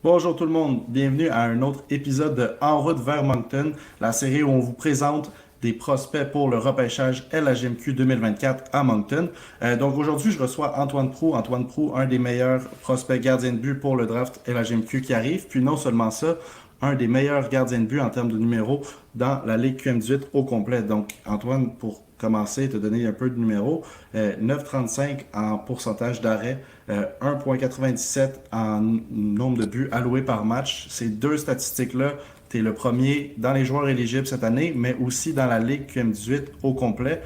Bonjour tout le monde, bienvenue à un autre épisode de En route vers Moncton, la série où on vous présente des prospects pour le repêchage LHMQ 2024 à Moncton. Donc aujourd'hui, je reçois Antoine Proulx. Antoine Proulx, un des meilleurs prospects gardiens de but pour le draft LHMQ qui arrive. Puis non seulement ça, un des meilleurs gardiens de but en termes de numéros dans la Ligue QM18 au complet. Donc Antoine, pour commencer, te donner un peu de numéros, 9,35 en pourcentage d'arrêt, 1,97 en nombre de buts alloués par match. Ces deux statistiques-là, tu es le premier dans les joueurs éligibles cette année, mais aussi dans la Ligue QM18 au complet.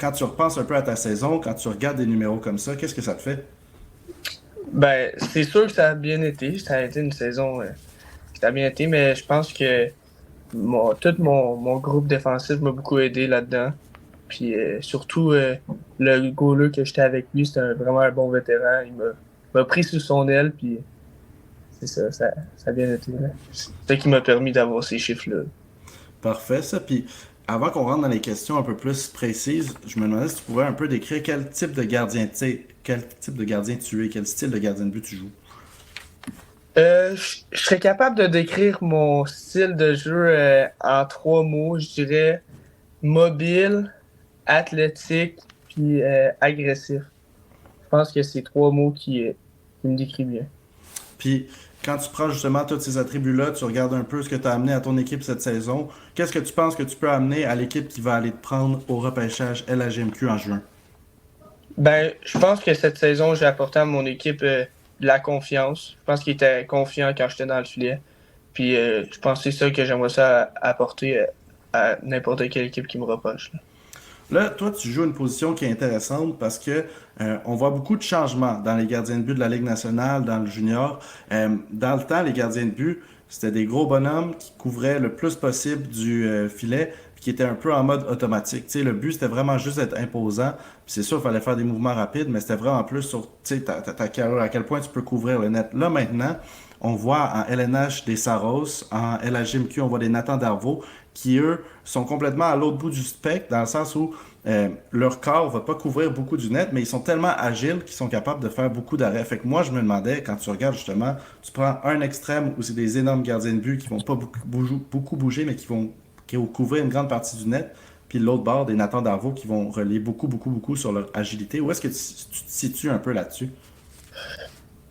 Quand tu repenses un peu à ta saison, quand tu regardes des numéros comme ça, qu'est-ce que ça te fait? Ben, c'est sûr que ça a bien été. Ça a été une saison qui a bien été, mais je pense que tout mon groupe défensif m'a beaucoup aidé là-dedans. Puis surtout, le goaler que j'étais avec lui, c'était vraiment un bon vétéran. Il m'a pris sous son aile, puis c'est ça a bien été, là. C'est ça qui m'a permis d'avoir ces chiffres-là. Parfait, ça. Puis avant qu'on rentre dans les questions un peu plus précises, je me demandais si tu pouvais un peu décrire quel type de gardien tu sais, quel type de gardien tu es, quel style de gardien de but tu joues. Je serais capable de décrire mon style de jeu en trois mots. Je dirais mobile, athlétique, puis agressif. Je pense que c'est trois mots qui me décrivent bien. Puis quand tu prends justement tous ces attributs-là, tu regardes un peu ce que tu as amené à ton équipe cette saison. Qu'est-ce que tu penses que tu peux amener à l'équipe qui va aller te prendre au repêchage LHMQ en juin? Ben, je pense que cette saison, j'ai apporté à mon équipe de la confiance. Je pense qu'il était confiant quand j'étais dans le filet. Puis je pense que c'est ça que j'aimerais ça apporter à n'importe quelle équipe qui me reproche, là. Là, toi, tu joues une position qui est intéressante parce que on voit beaucoup de changements dans les gardiens de but de la Ligue nationale, dans le junior. Dans le temps, les gardiens de but, c'était des gros bonhommes qui couvraient le plus possible du filet, puis qui étaient un peu en mode automatique. Tu sais, le but, c'était vraiment juste d'être imposant. Puis c'est sûr, il fallait faire des mouvements rapides, mais c'était vraiment plus sur ta carrure, à quel point tu peux couvrir le net. Là, maintenant, on voit en LNH des Saros, en LHMQ, on voit des Nathan Darvaux, qui eux sont complètement à l'autre bout du spectre, dans le sens où leur corps va pas couvrir beaucoup du net, mais ils sont tellement agiles qu'ils sont capables de faire beaucoup d'arrêts. Fait que moi, je me demandais, quand tu regardes justement, tu prends un extrême où c'est des énormes gardiens de but qui vont pas beaucoup bouger, mais qui vont couvrir une grande partie du net, puis l'autre bord, des Nathan Darvaux qui vont relier beaucoup sur leur agilité. Où est-ce que tu te situes un peu là-dessus?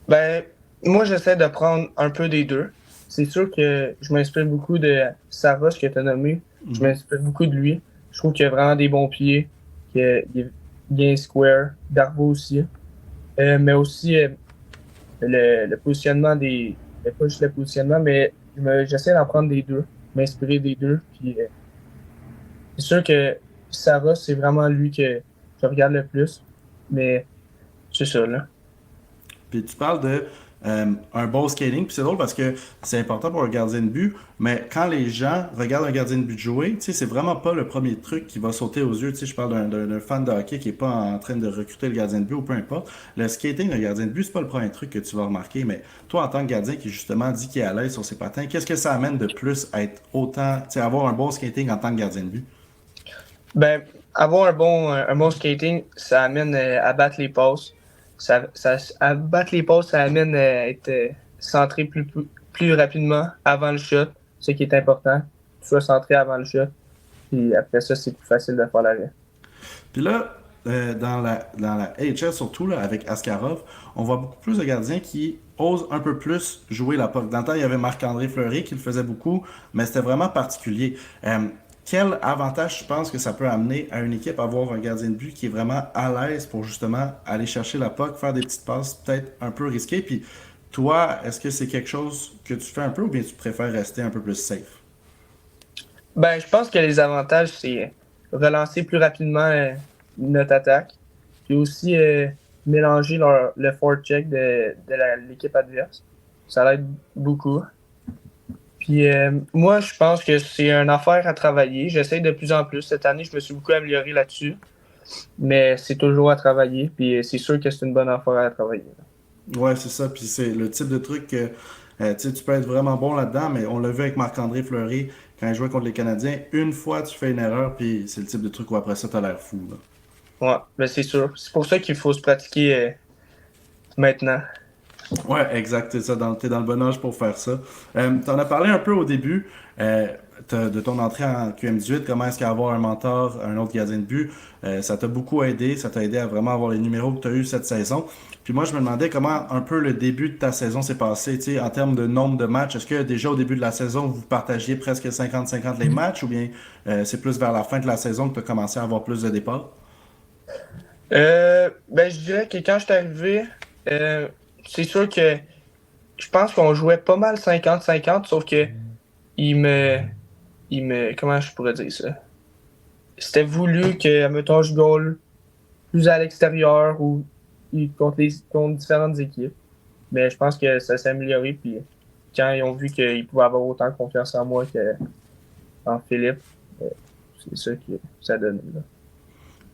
Ben, moi, j'essaie de prendre un peu des deux. C'est sûr que je m'inspire beaucoup de Saros que tu as nommé. Je Mhm. m'inspire beaucoup de lui. Je trouve qu'il a vraiment des bons pieds, qu'il est bien square. Darbo aussi. Mais aussi le positionnement pas juste le positionnement, mais j'essaie d'en prendre des deux, m'inspirer des deux. Puis c'est sûr que Saros, c'est vraiment lui que je regarde le plus. Mais c'est ça, là. Puis tu parles de un bon skating, puis c'est drôle parce que c'est important pour un gardien de but, mais quand les gens regardent un gardien de but jouer, tu sais, c'est vraiment pas le premier truc qui va sauter aux yeux. Tu sais, je parle d'un fan de hockey qui est pas en train de recruter le gardien de but ou peu importe. Le skating, le gardien de but, c'est pas le premier truc que tu vas remarquer, mais toi, en tant que gardien qui justement dit qu'il est à l'aise sur ses patins, qu'est-ce que ça amène de plus à être autant, tu sais, avoir un bon skating en tant que gardien de but? Ben, avoir un bon skating, ça amène à battre les passes. À battre les passes, ça amène à être centré plus rapidement avant le shot, ce qui est important. Tu sois centré avant le shot, puis après ça, c'est plus facile de faire l'arrêt. Puis là, dans la AHL surtout, là, avec Askarov, on voit beaucoup plus de gardiens qui osent un peu plus jouer la puck. Dans le temps, il y avait Marc-André Fleury qui le faisait beaucoup, mais c'était vraiment particulier. Quel avantage tu penses que ça peut amener à une équipe avoir un gardien de but qui est vraiment à l'aise pour justement aller chercher la puck, faire des petites passes peut-être un peu risquées? Puis toi, est-ce que c'est quelque chose que tu fais un peu ou bien tu préfères rester un peu plus safe? Ben, je pense que les avantages, c'est relancer plus rapidement notre attaque, puis aussi mélanger le forecheck de l'équipe adverse. Ça l'aide beaucoup. Puis moi, je pense que c'est une affaire à travailler. J'essaie de plus en plus. Cette année, je me suis beaucoup amélioré là-dessus. Mais c'est toujours à travailler. Puis c'est sûr que c'est une bonne affaire à travailler. Ouais, c'est ça. Puis c'est le type de truc que tu sais, tu peux être vraiment bon là-dedans, mais on l'a vu avec Marc-André Fleury quand il jouait contre les Canadiens. Une fois, tu fais une erreur, puis c'est le type de truc où après ça, t'as l'air fou. Là. Ouais, mais c'est sûr. C'est pour ça qu'il faut se pratiquer maintenant. Ouais, exact, c'est ça. T'es dans le bon âge pour faire ça. T'en as parlé un peu au début de ton entrée en QM18, comment est-ce qu'avoir un mentor, un autre gardien de but, ça t'a beaucoup aidé, ça t'a aidé à vraiment avoir les numéros que tu as eu cette saison. Puis moi, je me demandais comment un peu le début de ta saison s'est passé, tu sais, en termes de nombre de matchs. Est-ce que déjà au début de la saison, vous partagiez presque 50-50 les matchs ou bien c'est plus vers la fin de la saison que tu as commencé à avoir plus de départs? Ben, je dirais que quand je suis arrivé, euh, c'est sûr que je pense qu'on jouait pas mal 50-50, sauf que il me, comment je pourrais dire ça? C'était voulu que, mettons, je goal plus à l'extérieur ou contre différentes équipes. Mais je pense que ça s'est amélioré. Puis quand ils ont vu qu'ils pouvaient avoir autant confiance en moi qu'en Philippe, euh, c'est ça que ça donne. Là.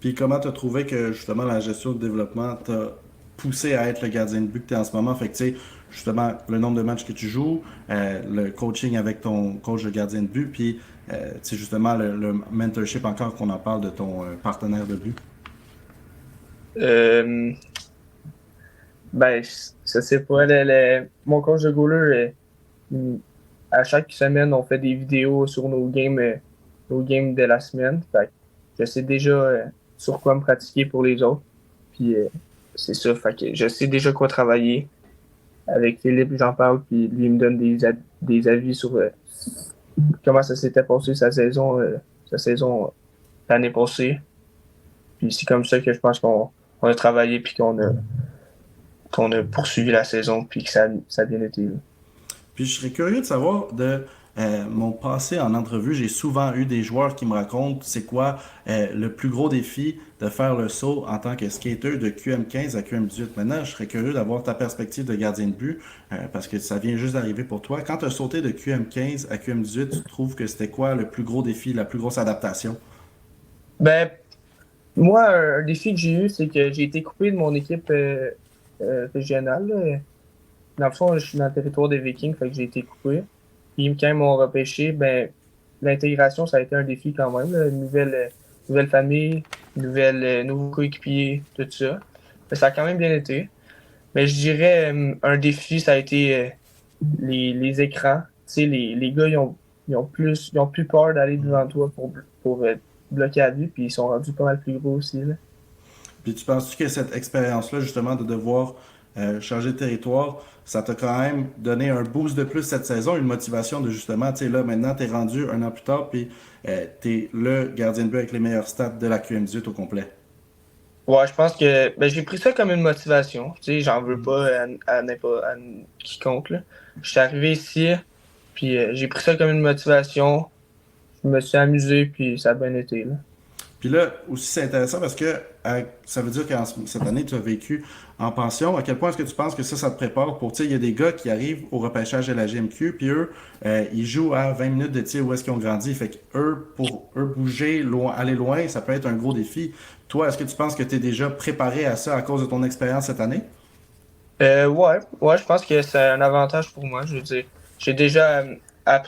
Puis comment t'as trouvé que justement la gestion de développement t'a poussé à être le gardien de but que t'es en ce moment? Fait que tu sais, justement, le nombre de matchs que tu joues, le coaching avec ton coach de gardien de but, puis tu justement le mentorship encore qu'on en parle de ton partenaire de but. Euh, ben, ça c'est pas. Mon coach de goaler, à chaque semaine, on fait des vidéos sur nos games de la semaine. Fait que je sais déjà sur quoi me pratiquer pour les autres. Puis c'est ça. Fait que je sais déjà quoi travailler. Avec Philippe, j'en parle, puis lui il me donne des avis sur comment ça s'était passé sa saison l'année passée. Puis c'est comme ça que je pense qu'on a travaillé puis qu'on a poursuivi la saison puis que ça a bien été. Là. Puis je serais curieux de savoir de mon passé en entrevue. J'ai souvent eu des joueurs qui me racontent c'est quoi le plus gros défi de faire le saut en tant que skater de QM15 à QM18. Maintenant, je serais curieux d'avoir ta perspective de gardien de but parce que ça vient juste d'arriver pour toi. Quand tu as sauté de QM15 à QM18, tu trouves que c'était quoi le plus gros défi, la plus grosse adaptation? Ben, moi, un défi que j'ai eu, c'est que j'ai été coupé de mon équipe régionale. Là. Dans le fond, je suis dans le territoire des Vikings, fait que j'ai été coupé. Puis quand ils m'ont repêché, ben, l'intégration, ça a été un défi quand même. Là. Nouvelle famille, nouveaux coéquipiers, tout ça. Mais ça a quand même bien été. Mais je dirais, un défi, ça a été les écrans. Tu sais, les gars, ils ont plus peur d'aller devant toi pour bloquer la vue, puis ils sont rendus pas mal plus gros aussi. Là. Puis tu penses-tu que cette expérience-là, justement, de devoir changer de territoire, ça t'a quand même donné un boost de plus cette saison, une motivation de justement, tu sais, là, maintenant, t'es rendu un an plus tard, puis t'es le gardien de but avec les meilleurs stats de la QM18 au complet. Ouais, je pense que ben, j'ai pris ça comme une motivation. Tu sais, j'en veux pas à quiconque. Là. Je suis arrivé ici, puis j'ai pris ça comme une motivation. Je me suis amusé, puis ça a bien été. Là. Puis là, aussi, c'est intéressant parce que ça veut dire que cette année, tu as vécu en pension. À quel point est-ce que tu penses que ça te prépare pour, tu sais, il y a des gars qui arrivent au repêchage de la GMQ, puis eux, ils jouent à 20 minutes de tir où est-ce qu'ils ont grandi. Fait que eux, pour eux, bouger, loin, aller loin, ça peut être un gros défi. Toi, est-ce que tu penses que tu es déjà préparé à ça à cause de ton expérience cette année? Ouais, je pense que c'est un avantage pour moi. Je veux dire, j'ai déjà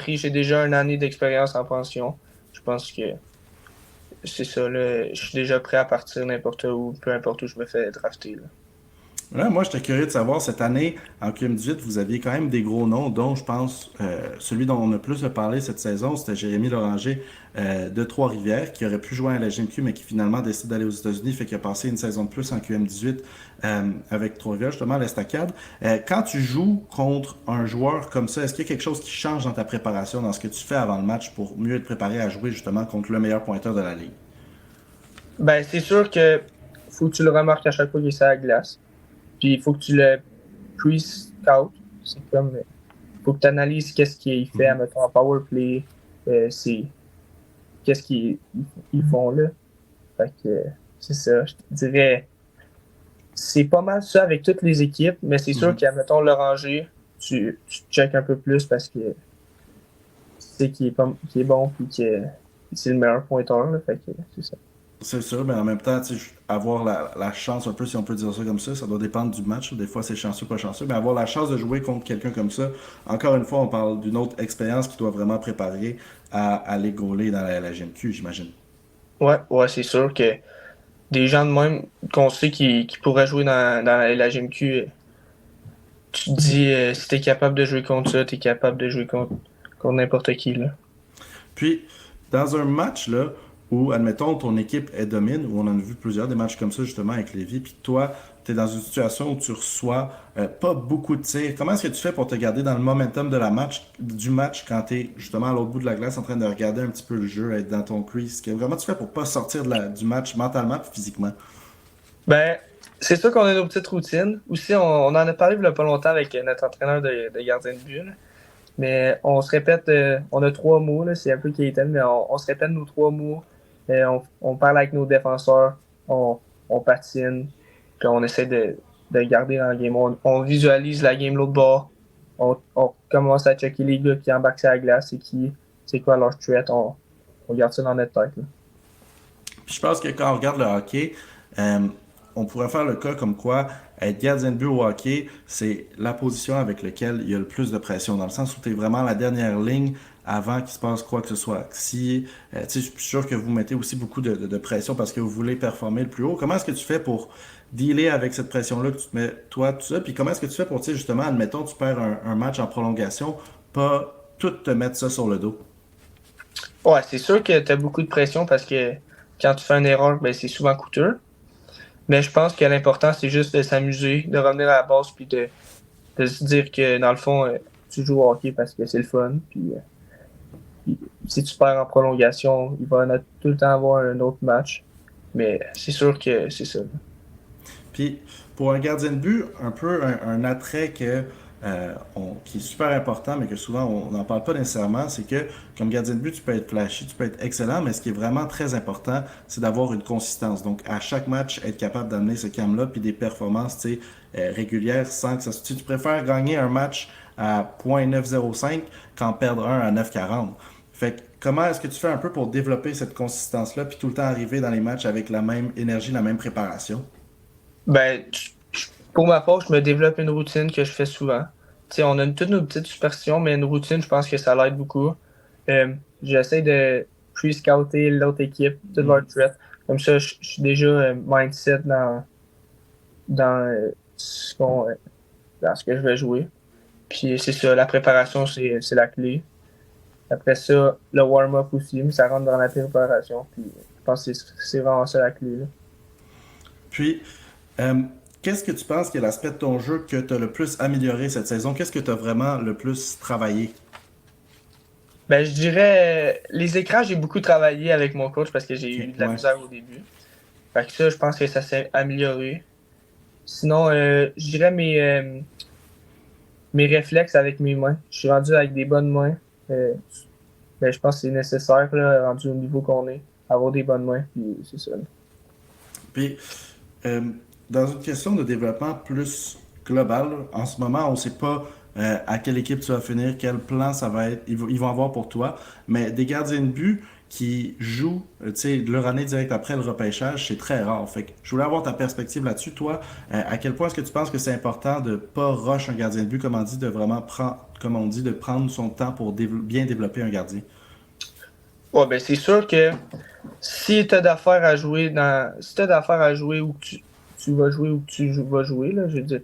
j'ai déjà une année d'expérience en pension. Je pense que c'est ça, là. Je suis déjà prêt à partir n'importe où, peu importe où je me fais drafter, là. Ouais, moi, j'étais curieux de savoir, cette année, en QM18, vous aviez quand même des gros noms, dont je pense, celui dont on a plus parlé cette saison, c'était Jérémy Loranger de Trois-Rivières, qui aurait pu jouer à la GMQ, mais qui finalement décide d'aller aux États-Unis, fait qu'il a passé une saison de plus en QM18 avec Trois-Rivières, justement, à l'Estacade. Quand tu joues contre un joueur comme ça, est-ce qu'il y a quelque chose qui change dans ta préparation, dans ce que tu fais avant le match pour mieux être préparé à jouer, justement, contre le meilleur pointeur de la ligue? Ben, c'est sûr que faut que tu le remarques à chaque fois qu'il est sur la glace. Puis il faut que tu le pre-scout. C'est comme. Faut que tu analyses qu'est-ce qu'il fait, Mhm. mettons, en power play. Qu'est-ce qu'ils font là. Fait que c'est ça. Je te dirais. C'est pas mal ça avec toutes les équipes, mais c'est sûr Mhm. qu'à, mettons, l'Oranger, tu checkes un peu plus parce que tu sais qu'il est bon puis que c'est le meilleur pointeur. Là, fait que c'est ça. C'est sûr, mais en même temps, tu sais, avoir la chance, un peu, si on peut dire ça comme ça doit dépendre du match. Des fois, c'est chanceux, pas chanceux, mais avoir la chance de jouer contre quelqu'un comme ça, encore une fois, on parle d'une autre expérience qui doit vraiment préparer à aller gauler dans la GMQ, j'imagine. Ouais, c'est sûr que des gens de même qu'on sait qui pourraient jouer dans la GMQ tu te dis, si t'es capable de jouer contre ça, t'es capable de jouer contre n'importe qui, là. Puis, dans un match là, où, admettons, ton équipe est domine, où on en a vu plusieurs des matchs comme ça justement avec Lévis, puis toi, tu es dans une situation où tu reçois pas beaucoup de tirs, comment est-ce que tu fais pour te garder dans le momentum de du match quand tu es justement à l'autre bout de la glace en train de regarder un petit peu le jeu, être dans ton crease? Vraiment tu fais pour pas sortir du match mentalement et physiquement? Ben, c'est sûr qu'on a nos petites routines. Aussi, on en a parlé il y a pas longtemps avec notre entraîneur de gardien de but, là. Mais on se répète, on a 3 mots, là, c'est un peu Keaton, mais on se répète nos 3 mots. On parle avec nos défenseurs, on patine, puis on essaie de garder dans la game. On visualise la game l'autre bord. On commence à checker les gars qui embarquent sur la glace et c'est quoi leur threat. On garde ça dans notre tête, là. Puis je pense que quand on regarde le hockey, euh, on pourrait faire le cas comme quoi être gardien de but au hockey, c'est la position avec laquelle il y a le plus de pression, dans le sens où tu es vraiment la dernière ligne avant qu'il se passe quoi que ce soit. Si, je suis sûr que vous mettez aussi beaucoup de pression parce que vous voulez performer le plus haut. Comment est-ce que tu fais pour dealer avec cette pression-là que tu te mets toi, tout ça? Puis comment est-ce que tu fais pour, tu sais, justement, admettons, tu perds un match en prolongation, pas tout te mettre ça sur le dos? Ouais, c'est sûr que tu as beaucoup de pression parce que quand tu fais une erreur, ben, c'est souvent coûteux. Mais je pense que l'important, c'est juste de s'amuser, de revenir à la base, puis de se dire que dans le fond, tu joues au hockey parce que c'est le fun. Puis si tu perds en prolongation, il va en tout le temps avoir un autre match. Mais c'est sûr que c'est ça. Puis, pour un gardien de but, un peu un attrait qui est super important, mais que souvent on n'en parle pas nécessairement, c'est que comme gardien de but, tu peux être flashy, tu peux être excellent, mais ce qui est vraiment très important, c'est d'avoir une consistance. Donc, à chaque match, être capable d'amener ce cam-là, puis des performances régulières sans que ça... Tu préfères gagner un match à 0.905 qu'en perdre un à 9,40. Fait que, comment est-ce que tu fais un peu pour développer cette consistance-là, puis tout le temps arriver dans les matchs avec la même énergie, la même préparation? Ben, pour ma part, je me développe une routine que je fais souvent. Tu sais, on a toutes nos petites superstitions, mais une routine, je pense que ça l'aide beaucoup. J'essaie de pre-scouter l'autre équipe, toute leur threat. Comme ça, je suis déjà mindset dans, dans ce que je vais jouer. Puis c'est ça, la préparation, c'est la clé. Après ça, le warm-up aussi, mais ça rentre dans la préparation. Puis je pense que c'est vraiment ça la clé, là. Puis, euh, qu'est-ce que tu penses qui est l'aspect de ton jeu que tu as le plus amélioré cette saison? Qu'est-ce que tu as vraiment le plus travaillé? Ben, je dirais, les écrans, j'ai beaucoup travaillé avec mon coach parce que j'ai Ok, eu de la ouais. misère au début. Fait que ça, je pense que ça s'est amélioré. Sinon, je dirais mes réflexes avec mes mains. Je suis rendu avec des bonnes mains. Euh, ben, je pense que c'est nécessaire, là, rendu au niveau qu'on est, avoir des bonnes mains. Puis c'est ça, là. Puis, euh, dans une question de développement plus global, là, en ce moment, on ne sait pas à quelle équipe tu vas finir, quel plan ça va être, ils vont avoir pour toi. Mais des gardiens de but qui jouent, tu sais, leur année direct après le repêchage, c'est très rare. Fait que je voulais avoir ta perspective là-dessus. Toi, à quel point est-ce que tu penses que c'est important de pas rush un gardien de but, comme on dit, de vraiment prendre, comme on dit, de prendre son temps pour bien développer un gardien? Ouais, ben c'est sûr que si t'as d'affaires à jouer si t'as d'affaires à jouer où tu vas jouer où vas jouer, là, je veux dire.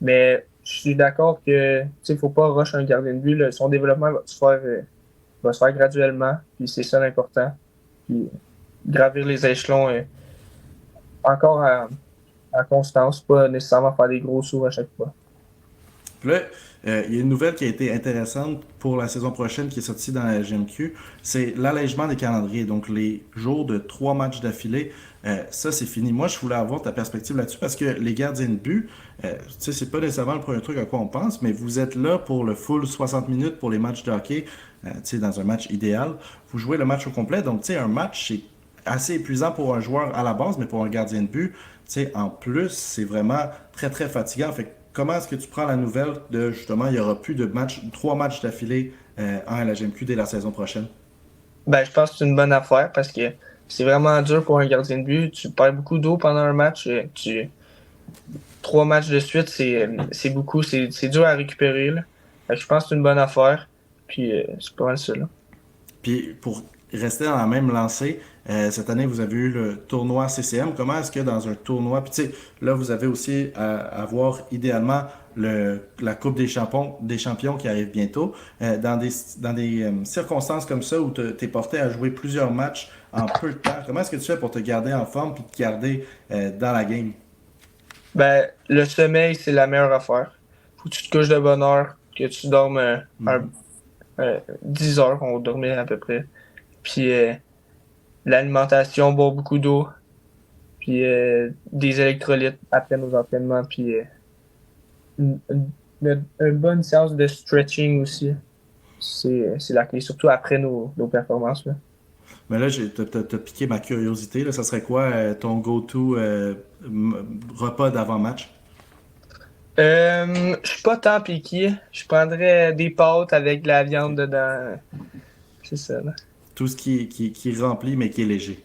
Mais je suis d'accord que, tu sais, faut pas rush un gardien de but, là. Son développement va se faire graduellement, puis c'est ça l'important. Puis gravir les échelons, encore à constance, pas nécessairement faire des gros sauts à chaque fois. Puis là, il y a une nouvelle qui a été intéressante pour la saison prochaine qui est sortie dans la GMQ. C'est l'allègement des calendriers. Donc, les jours de 3 matchs d'affilée, ça, c'est fini. Moi, je voulais avoir ta perspective là-dessus parce que les gardiens de but, tu sais, c'est pas nécessairement le premier truc à quoi on pense, mais vous êtes là pour le full 60 minutes pour les matchs de hockey, tu sais, dans un match idéal. Vous jouez le match au complet. Donc, tu sais, un match, c'est assez épuisant pour un joueur à la base, mais pour un gardien de but, tu sais, en plus, c'est vraiment très, très fatigant. Fait que comment est-ce que tu prends la nouvelle de justement, il n'y aura plus de 3 matchs d'affilée en LHMQ dès la saison prochaine? Ben, je pense que c'est une bonne affaire parce que c'est vraiment dur pour un gardien de but. Tu perds beaucoup d'eau pendant un match. 3 matchs de suite, c'est beaucoup. C'est dur à récupérer, là. Fait que je pense que c'est une bonne affaire. Puis c'est pas mal ça, là. Puis pour rester dans la même lancée, Cette année, vous avez eu le tournoi CCM. Comment est-ce que dans un tournoi, puis tu sais, là, vous avez aussi à avoir idéalement la Coupe des champions qui arrive bientôt. Dans des circonstances comme ça où tu es porté à jouer plusieurs matchs en peu de temps, comment est-ce que tu fais pour te garder en forme puis te garder dans la game? Ben, le sommeil, c'est la meilleure affaire. Faut que tu te couches de bonne heure, que tu dormes 10 heures, on va dormir à peu près. Puis l'alimentation, boire beaucoup d'eau, puis des électrolytes après nos entraînements, puis une bonne séance de stretching aussi. C'est la clé, surtout après nos performances, là. Mais là, t'as piqué ma curiosité. Là. Ça serait quoi ton go-to repas d'avant-match? Je suis pas tant piqué. Je prendrais des pâtes avec de la viande dedans. C'est ça, là. Tout ce qui est rempli mais qui est léger.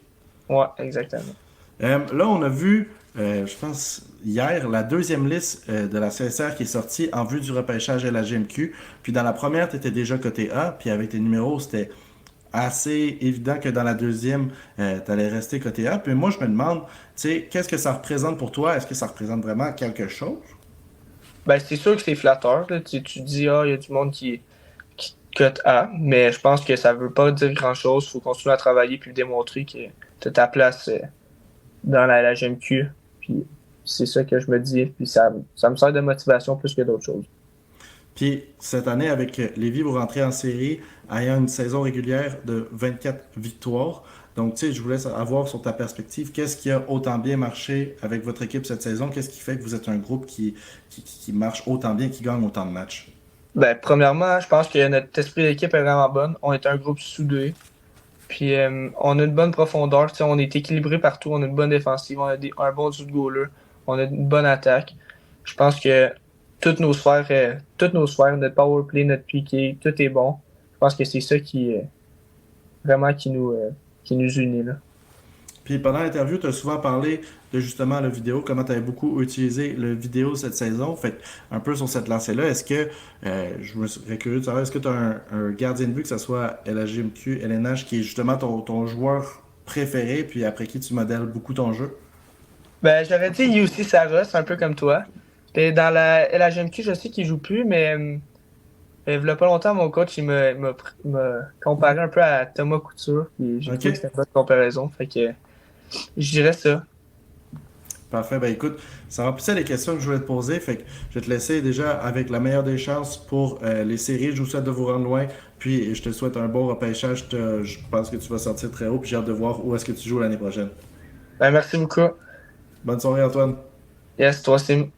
Ouais, exactement. Là, on a vu, je pense, hier, la deuxième liste de la CSR qui est sortie en vue du repêchage à la GMQ. Puis dans la première, tu étais déjà côté A, puis avec tes numéros, c'était assez évident que dans la deuxième, tu allais rester côté A. Puis moi, je me demande, tu sais, qu'est-ce que ça représente pour toi? Est-ce que ça représente vraiment quelque chose? Ben, c'est sûr que c'est flatteur, là. Tu dis, ah, il y a du monde qui cote A, mais je pense que ça veut pas dire grand-chose. Faut continuer à travailler puis démontrer que tu as ta place dans la GMQ. Puis c'est ça que je me dis. Puis ça me sert de motivation plus que d'autres choses. Puis cette année, avec Lévis, vous rentrez en série ayant une saison régulière de 24 victoires. Donc, tu sais, je voulais avoir sur ta perspective, qu'est-ce qui a autant bien marché avec votre équipe cette saison? Qu'est-ce qui fait que vous êtes un groupe qui marche autant bien, qui gagne autant de matchs? Ben, premièrement, je pense que notre esprit d'équipe est vraiment bonne. On est un groupe soudé. Puis on a une bonne profondeur. Tu sais, on est équilibré partout. On a une bonne défensive. On a un bon duo de goaler. On a une bonne attaque. Je pense que toutes nos sphères, notre power play, notre piqué, tout est bon. Je pense que c'est ça vraiment qui nous unit, là. Puis pendant l'interview, tu as souvent parlé de justement la vidéo, comment tu avais beaucoup utilisé le vidéo cette saison. Fait un peu sur cette lancée-là, est-ce que, je me serais curieux de savoir, est-ce que tu as un gardien de but, que ce soit LHJMQ, LNH, qui est justement ton joueur préféré, puis après qui tu modèles beaucoup ton jeu? Ben, j'aurais dit UC Saros, un peu comme toi. Et dans la LHMQ, je sais qu'il joue plus, mais il y a pas longtemps, mon coach m'a comparé un peu à Thomas Couture. Puis j'ai OK. trouvé que c'était une bonne comparaison. Fait que je dirais ça. Parfait. Ben écoute, ça remplissait les questions que je voulais te poser. Fait que je vais te laisser déjà avec la meilleure des chances pour les séries. Je vous souhaite de vous rendre loin. Puis je te souhaite un bon repêchage. Je pense que tu vas sortir très haut. Puis j'ai hâte de voir où est-ce que tu joues l'année prochaine. Ben, merci beaucoup. Bonne soirée, Antoine. Yes, toi aussi.